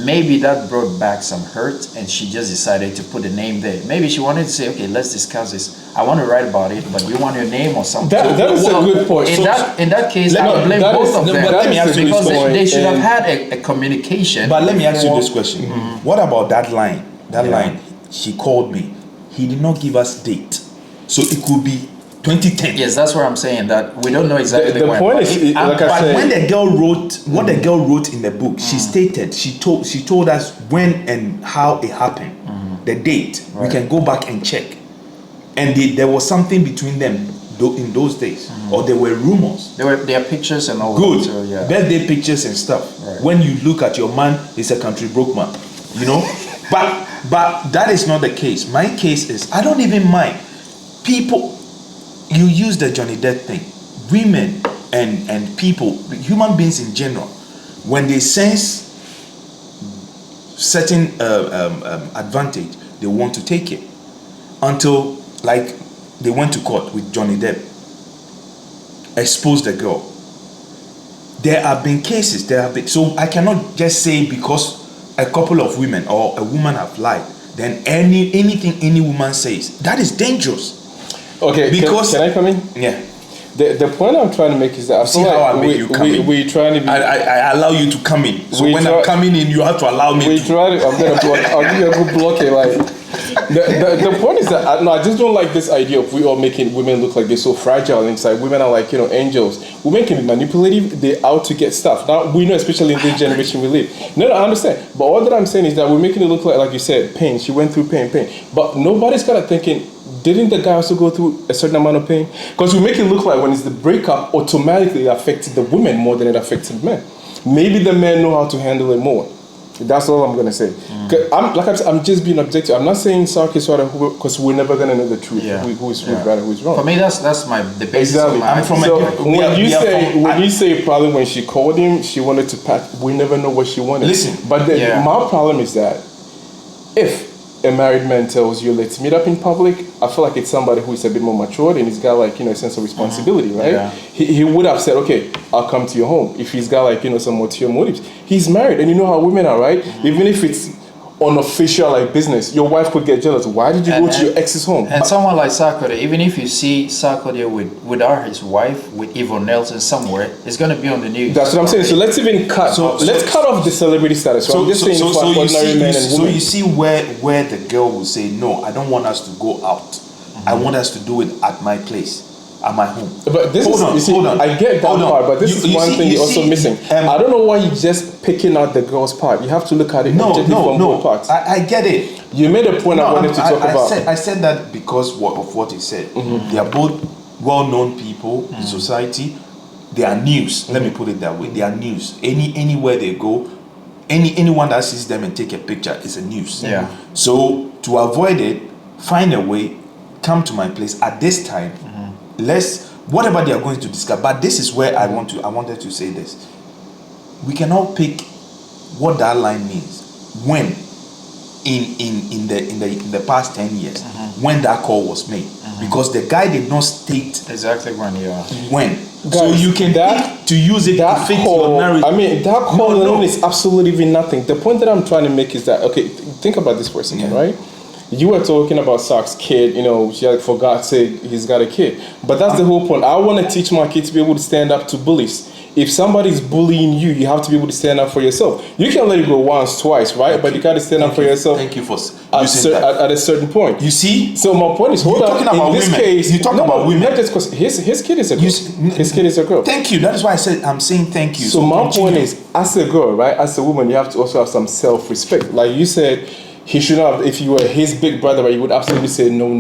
maybe that brought back some hurt and she just decided to put a name there. Maybe she wanted to say, okay, let's discuss this. I want to write about it, but you want your name or something. That is a good point. In that case, I would blame both of them. Let me ask you because this point. they should have had a communication. But let me ask you this question. What about that line? That line, she called me. He did not give us date. So it could be 2010. Yes, that's what I'm saying, that we don't know exactly the when. point is, like I But said, when the girl wrote, what the girl wrote in the book, she stated, she told us when and how it happened, the date. Right. We can go back and check. And there was something between them in those days, or there were rumors. There are pictures and all Good. that. So, yeah. Birthday pictures and stuff. Right. When you look at your man, he's a country broke man, you know. But that is not the case. My case is, I don't even mind. People, you use the Johnny Depp thing. Women and people, human beings in general, when they sense certain advantage, they want to take it. Until, like, they went to court with Johnny Depp, exposed the girl. There have been cases, so I cannot just say because a couple of women or a woman have lied, then anything any woman says, that is dangerous. okay, Because can I come in? Yeah. The point I'm trying to make is that I See feel how like I make you come in? we trying to be. I allow you to come in. So We when I'm coming in, you have to allow me We to. try to. I'm gonna block. I'll give you a good block it. Like the point is that I just don't like this idea of we all making women look like they're so fragile inside. Women are like angels. Women can be manipulative. They're out to get stuff. Now we know, especially in this generation we live. No, I understand. But all that I'm saying is that we're making it look like you said, pain. She went through pain. But nobody's kind of thinking, didn't the guy also go through a certain amount of pain? Because we make it look like when it's the breakup, automatically it affected the women more than it affected men. Maybe the men know how to handle it more. That's all I'm gonna say. I'm just being objective. I'm not saying Sark is right because we're never gonna know the truth. Yeah. Who's right and who's wrong. For me, that's the basis Exactly. of my I'm from So a- when you say probably when she called him, she wanted to pack. We never know what she wanted. Listen, but my problem is that if a married man tells you let's meet up in public, I feel like it's somebody who is a bit more matured and he's got like a sense of responsibility, right? Yeah. He would have said, okay, I'll come to your home if he's got like some ulterior motives. He's married and you know how women are, right? Even if it's unofficial like business. Your wife could get jealous. Why did you go to your ex's home? And someone like Sarkodie, even if you see Sarkodie without his wife, with Yvonne Nelson somewhere, it's going to be on the news. That's what I'm saying. So let's even cut. Let's cut off the celebrity status. So I'm just saying for ordinary men and women. So you see where the girl will say, no, I don't want us to go out. I want us to do it at my place. At my home. But this hold on. I get that part, but this is one thing you're also missing. I don't know why you're just picking out the girl's part. You have to look at it from both parts. I get it. You made a point I wanted to talk about. I said that because of what he said. They are both well-known people in society. They are news. Let me put it that way. They are news. Anywhere they go, anyone that sees them and take a picture is a news. Yeah. So to avoid it, find a way. Come to my place at this time. Whatever they are going to discuss, but this is where I wanted to say this. We cannot pick what that line means when in the past 10 years when that call was made, because the guy did not state exactly when. Guys, so you can pick to use it to fix your marriage. I mean, that call alone is absolutely nothing. The point that I'm trying to make is that, okay, think about this for a second, right? You were talking about Sark's kid, for God's sake, he's got a kid. But that's the whole point. I want to teach my kids to be able to stand up to bullies. If somebody's bullying you, you have to be able to stand up for yourself. You can let it go once, twice, right? But you got to stand up for yourself. Thank you for at a certain point. You see? So my point is, hold on. In this case, you talk about women. Not just because his kid is a girl. His kid is a girl. Thank you. That is why I'm saying thank you. So my point is, as a girl, right? As a woman, you have to also have some self-respect. Like you said, he should have, if you were his big brother, right, you would absolutely say no.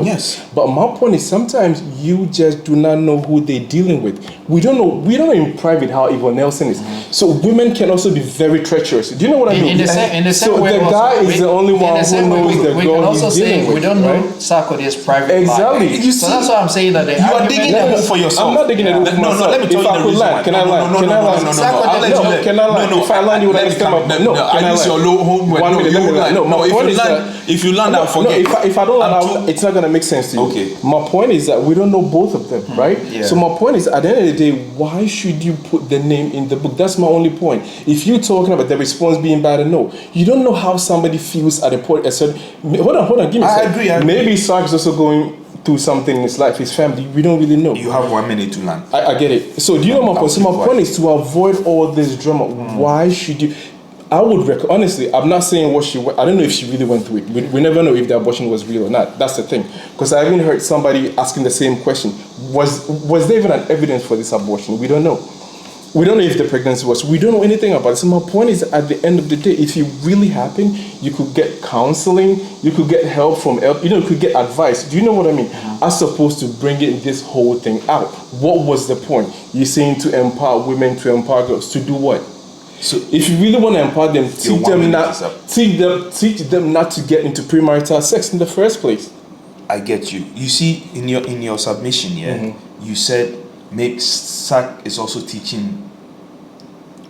Yes. But my point is, sometimes you just do not know who they're dealing with. We don't know in private how Yvonne Nelson is. So women can also be very treacherous. Do you know what I mean? In the same so way, the guy is the only one who knows the girl he's dealing with. We don't know Sarkodie's private exactly. life. So that's why I'm saying that you are digging a hole for yourself. I'm not digging a hole for myself. No, let me tell you the reason why. Can I land? I'll let you land. Can I land? If I land, you will understand. No, I use your low homework. 1 minute, let me land. No, if you land, I'll forget. No, if I don't land, it's not going to make sense to you. Okay. My point is that we don't know both of them, right? Yeah. So my point is, at the end of the day, why should you put the name in the book? That's my only point. If you're talking about the response being bad, no, you don't know how somebody feels at a point. Hold on, give me a second. I agree. Maybe Sark is also going through something in his life, his family. We don't really know. You have 1 minute to land. I get it. So do you know my point? So my point is to avoid all this drama. Why should you? I would recommend, honestly, I'm not saying what she went, I don't know if she really went through it. We never know if the abortion was real or not. That's the thing. Because I even heard somebody asking the same question. Was there even an evidence for this abortion? We don't know. We don't know if the pregnancy was. We don't know anything about it. So my point is, at the end of the day, if it really happened, you could get counseling, you could get help from, you could get advice. Do you know what I mean? As opposed to bringing this whole thing out. What was the point? You're saying to empower women, to empower girls, to do what? So if you really want to empower them, teach them not to get into premarital sex in the first place. I get you. You see, in your submission, you said Sark is also teaching.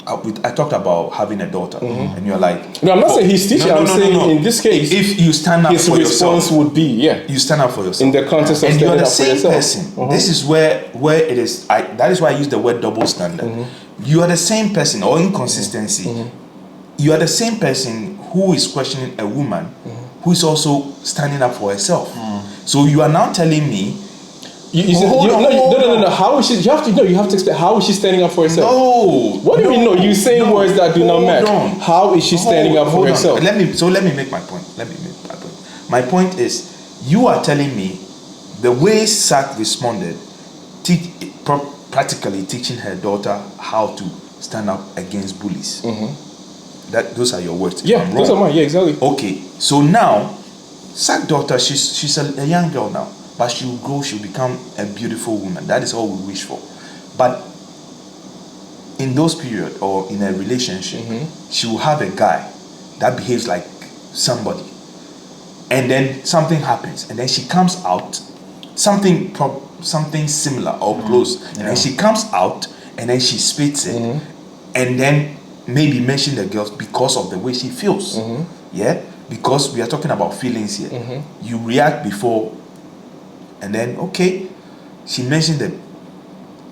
I talked about having a daughter, and you're like, no, I'm not saying he's teaching. I'm saying in this case, if you stand up his for response yourself, would be, you stand up for yourself in the context of and you're standing the up for same yourself. person. This is where it is. That is why I use the word double standard. You are the same person, or inconsistency. You are the same person who is questioning a woman who is also standing up for herself. So you are now telling me. No. How is she? You have to explain. How is she standing up for herself? No. What do you mean? No, you saying words that do not match. How is she standing up for herself? Let me make my point. My point is, you are telling me the way Sark responded, practically teaching her daughter how to stand up against bullies. Those are your words. Yeah, those are mine. Yeah, exactly. Okay, so now Sark's daughter, she's a young girl now. But she will grow, she will become a beautiful woman. That is all we wish for. But in those periods, or in a relationship, she will have a guy that behaves like somebody. And then something happens. And then she comes out, something similar or close. And then she comes out, and then she spits it. And then maybe mention the girls because of the way she feels. Yeah? Because we are talking about feelings here. You react before. And then, okay, she mentioned that.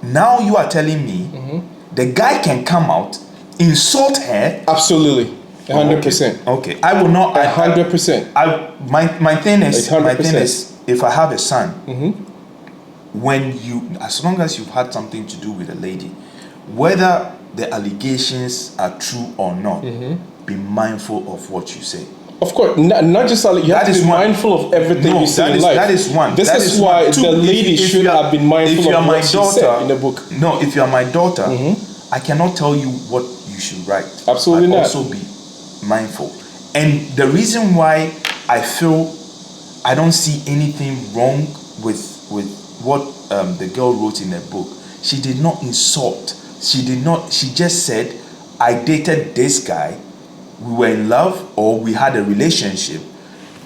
Now you are telling me the guy can come out, insult her. Absolutely. 100%. Okay, I will not. 100%. My thing is, Like my thing 100%. is, if I have a son, Mm-hmm. when you, as long as you've had something to do with a lady, whether the allegations are true or not, be mindful of what you say. Of course, not just you have to be mindful of everything you say in life. That is one. This that is why one. Two, the lady should have been mindful of what she said in the book. No, if you are my daughter, I cannot tell you what you should write. Absolutely not. Also be mindful. And the reason why I feel I don't see anything wrong with what the girl wrote in her book, she did not insult. She just said, I dated this guy, we were in love or we had a relationship,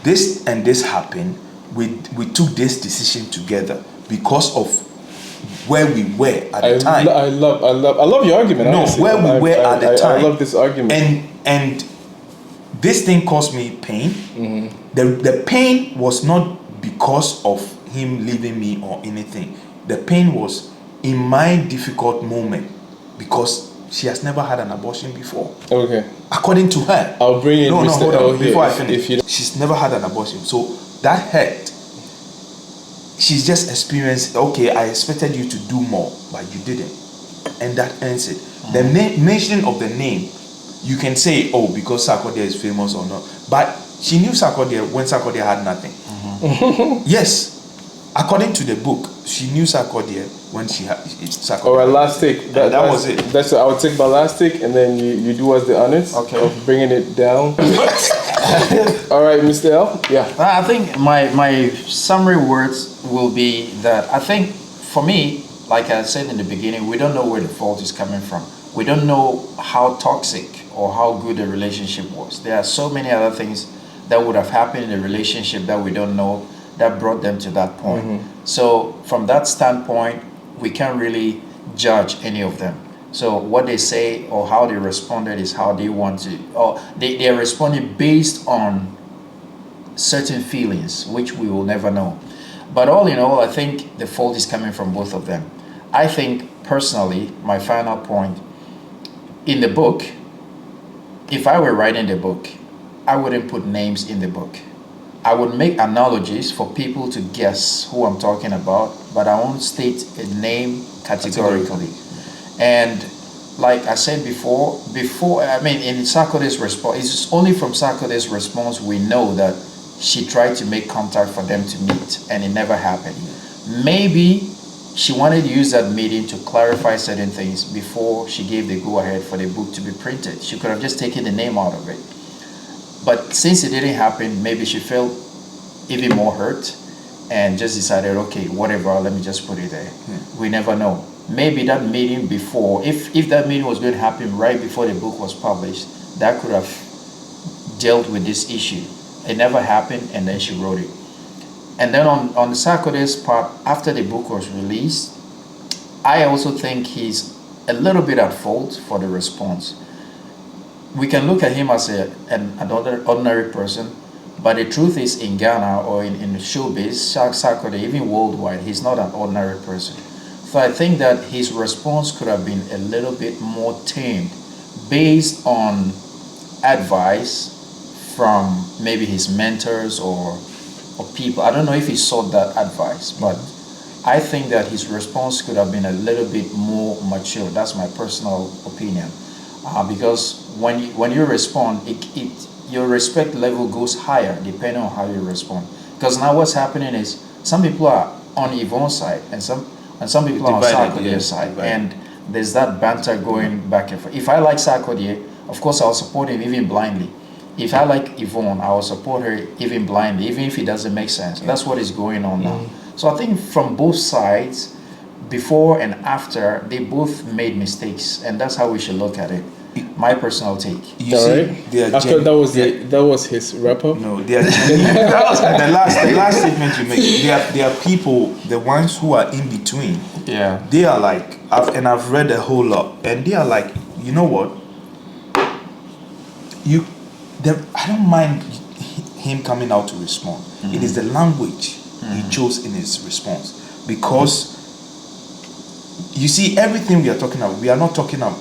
this and this happened, we took this decision together because of where we were at the time. I love your argument. No, honestly. where we were at the time. I love this argument. And this thing caused me pain. The pain was not because of him leaving me or anything. The pain was in my difficult moment because she has never had an abortion before. Okay. According to her. I'll bring in Mr. hold L on. before I finish. She's never had an abortion. So that hurt. She's just experienced, okay, I expected you to do more, but you didn't. And that ends it. The mentioning of the name, you can say, oh, because Sarkodie is famous or not. But she knew Sarkodie when Sarkodie had nothing. Yes. According to the book, she knew Sarkodie when she had Sarkodie. All right, last take. That was it. That's I would take my last take, and then you do us the honors of bringing it down. All right, Mr. L. Yeah. I think my summary words will be that I think for me, like I said in the beginning, we don't know where the fault is coming from. We don't know how toxic or how good the relationship was. There are so many other things that would have happened in the relationship that we don't know that brought them to that point. So from that standpoint, we can't really judge any of them. So what they say or how they responded is how they want to, or they are responding based on certain feelings, which we will never know. But all in all, I think the fault is coming from both of them. I think personally, my final point, in the book, if I were writing the book, I wouldn't put names in the book. I would make analogies for people to guess who I'm talking about, but I won't state a name categorically. And like I said before, I mean, in Sarkodie's response, it's only from Sarkodie's response we know that she tried to make contact for them to meet, and it never happened. Maybe she wanted to use that meeting to clarify certain things before she gave the go-ahead for the book to be printed. She could have just taken the name out of it. But since it didn't happen, maybe she felt even more hurt and just decided, okay, whatever, let me just put it there. We never know. Maybe that meeting before, if that meeting was going to happen right before the book was published, that could have dealt with this issue. It never happened, and then she wrote it. And then on the Sarkodie's part, after the book was released, I also think he's a little bit at fault for the response. We can look at him as another ordinary person, but the truth is, in Ghana or in showbiz, Sarkodie, even worldwide, he's not an ordinary person. So I think that his response could have been a little bit more tamed, based on advice from maybe his mentors or people. I don't know if he sought that advice, but I think that his response could have been a little bit more mature. That's my personal opinion. Because when you respond, your respect level goes higher depending on how you respond. Because now what's happening is some people are on Yvonne's side and some people are on Sarkodie's side, and there's that banter going back and forth. If I like Sarkodie, of course I'll support him even blindly. If I like Yvonne, I will support her even blindly, even if it doesn't make sense. That's what is going on now. So I think from both sides, before and after, they both made mistakes, and that's how we should look at it. My personal take. You see, after that was his wrap up. No, they are the last statement you make. There are people, the ones who are in between. Yeah. They are like, I've read a whole lot, and they are like, you know what? I don't mind him coming out to respond. It is the language he chose in his response, because you see, everything we are talking about, we are not talking about.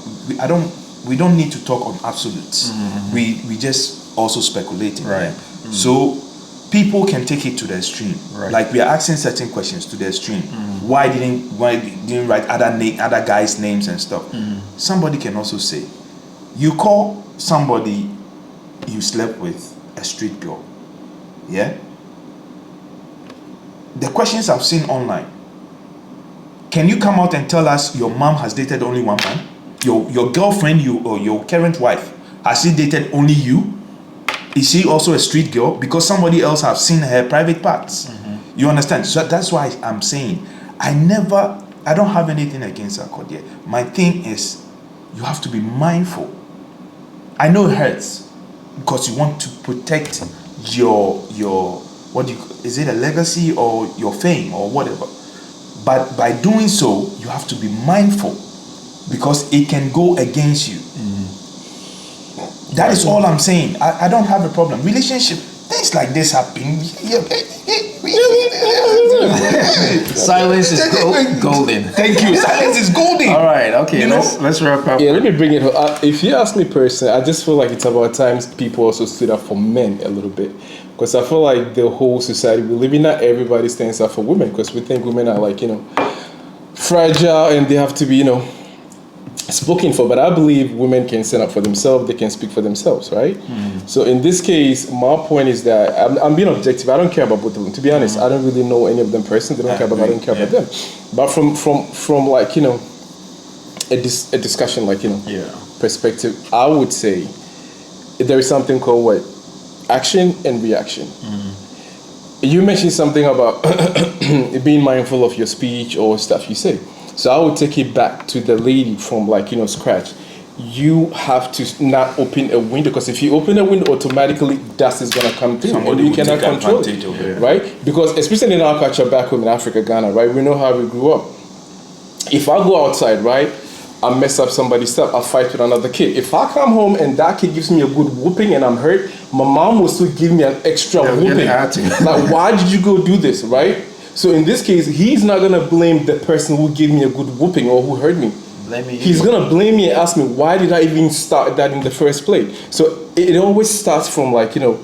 we don't need to talk on absolutes. We just also speculating. Right. So people can take it to the extreme. Right. Like we are asking certain questions to the extreme. Why didn't write other guys' names and stuff? Somebody can also say, you call somebody you slept with a street girl. Yeah? The questions I've seen online. Can you come out and tell us your mom has dated only one man? Your girlfriend, or your current wife, has she dated only you? Is she also a street girl? Because somebody else has seen her private parts. You understand? So that's why I'm saying I don't have anything against Sarkodie. My thing is you have to be mindful. I know it hurts because you want to protect your is it a legacy or your fame or whatever. But by doing so, you have to be mindful because it can go against you. That is all I'm saying. I don't have a problem. Relationship, things like this happen. Silence is golden. Thank you. Silence is golden. All right. Okay. You know? Let's wrap up. Yeah, let me bring it up. If you ask me personally, I just feel like it's about time people also stood up for men a little bit. Because I feel like the whole society we live in, not everybody stands up for women. Because we think women are like, fragile and they have to be, spoken for. But I believe women can stand up for themselves. They can speak for themselves, right? So in this case, my point is that I'm being objective. I don't care about both of them. To be honest, I don't really know any of them personally. They don't care about. I don't care about them. But from like a discussion like perspective, I would say there is something called what? Action and reaction. You mentioned something about being mindful of your speech or stuff you say. So I would take it back to the lady from scratch. You have to not open a window because if you open a window, automatically dust is gonna come through and you cannot control it, right? Because especially in our culture back home in Africa, Ghana, right? We know how we grew up. If I go outside, right, I mess up somebody's stuff, I fight with another kid. If I come home and that kid gives me a good whooping and I'm hurt, my mom will still give me an extra whooping. Like, why did you go do this, right? So in this case, he's not gonna blame the person who gave me a good whooping or who hurt me. He's gonna blame me and ask me, why did I even start that in the first place? So it always starts from like you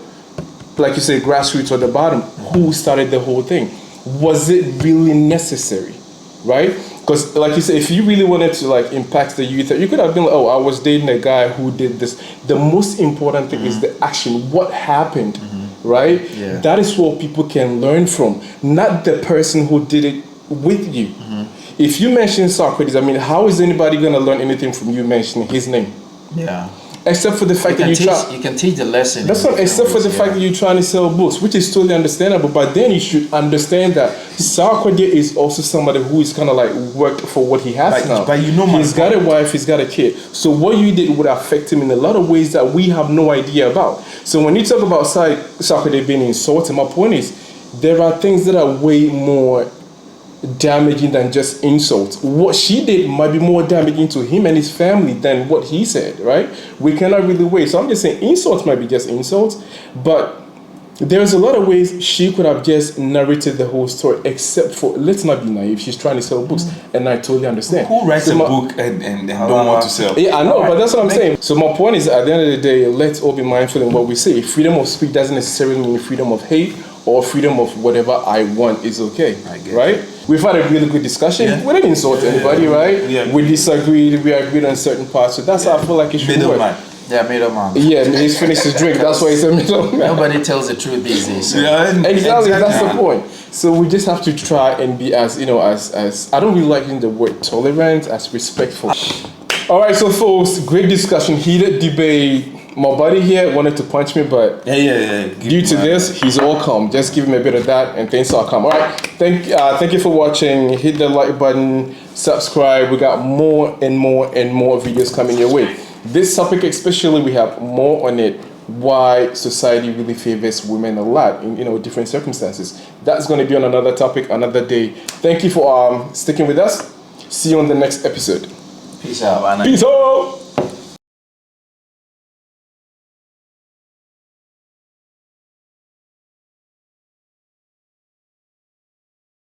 say, grassroots or the bottom. Who started the whole thing? Was it really necessary, right? Because like you said, if you really wanted to impact the youth, you could have been like, oh, I was dating a guy who did this. The most important thing is the action. What happened, right? Yeah. That is what people can learn from, not the person who did it with you. If you mention Socrates, how is anybody going to learn anything from you mentioning his name? Yeah. Except for the fact that you can teach the lesson. That's not, except for the fact that you're trying to sell books, which is totally understandable. But then you should understand that Sarkodie is also somebody who is kind of worked for what he has now. But he's got a wife, he's got a kid. So what you did would affect him in a lot of ways that we have no idea about. So when you talk about Sarkodie being insulted, my point is there are things that are way more damaging than just insults. What she did might be more damaging to him and his family than what he said, right? We cannot really wait. So I'm just saying insults might be just insults, but there's a lot of ways she could have just narrated the whole story, except for, let's not be naive, she's trying to sell books, and I totally understand. Who writes a book and don't want to sell? Yeah, I know, but that's what I'm saying. So my point is, at the end of the day, let's all be mindful in what we say. Freedom of speech doesn't necessarily mean freedom of hate or freedom of whatever I want is okay, right? We've had a really good discussion. We didn't insult anybody, right? Yeah. We disagreed, we agreed on certain parts, so that's how I feel like it should work. Yeah, middleman. Yeah, he's finished his drink. That's why he's a middleman. Nobody tells the truth these days. So. Yeah, exactly. That's the point. So we just have to try and be as I don't really like using the word tolerant, as respectful. All right, so folks, great discussion, heated debate. My buddy here wanted to punch me, but due to this, he's all calm. Just give him a bit of that, and things are calm. All right, thank you for watching. Hit the like button, subscribe. We got more and more and more videos coming your way. This topic especially, we have more on it. Why society really favors women a lot in different circumstances. That's going to be on another topic, another day. Thank you for sticking with us. See you on the next episode. Peace out. Peace out.